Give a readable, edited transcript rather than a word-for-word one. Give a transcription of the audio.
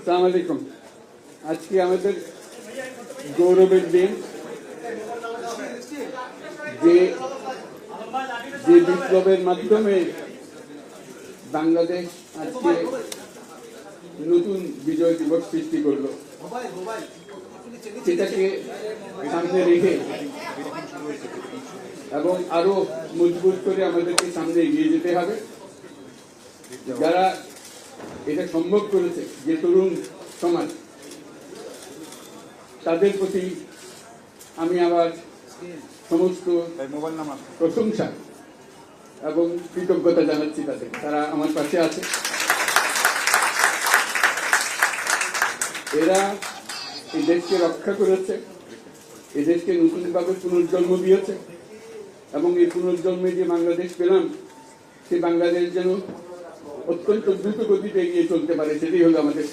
আসসালামু আলাইকুম। আজকে আমাদের গৌরবের দিন। যে যে বিপ্লবের মাধ্যমে বাংলাদেশ আজকে নতুন বিজয় দিবস সৃষ্টি করলো, সেটাকে সামনে রেখে এবং আরো মজবুত করে আমাদেরকে সামনে এগিয়ে যেতে হবে। যারা এটা সম্ভব করেছে, যে তরুণ সমাজ, তাদের প্রতি আমি আবার সমস্ত প্রশংসা এবং কৃতজ্ঞতা জানাচ্ছি তাদের। তারা আমার পাশে আছে। এরা এই দেশকে রক্ষা করেছে, এই দেশকে নতুনভাবে পুনর্জন্ম দিয়েছে এবং এই পুনর্জন্মে যে বাংলাদেশ পেলাম, সেই বাংলাদেশ যেন অত্যন্ত দ্রুত গতিতে এগিয়ে চলতে পারে, সেটাই হলো আমাদের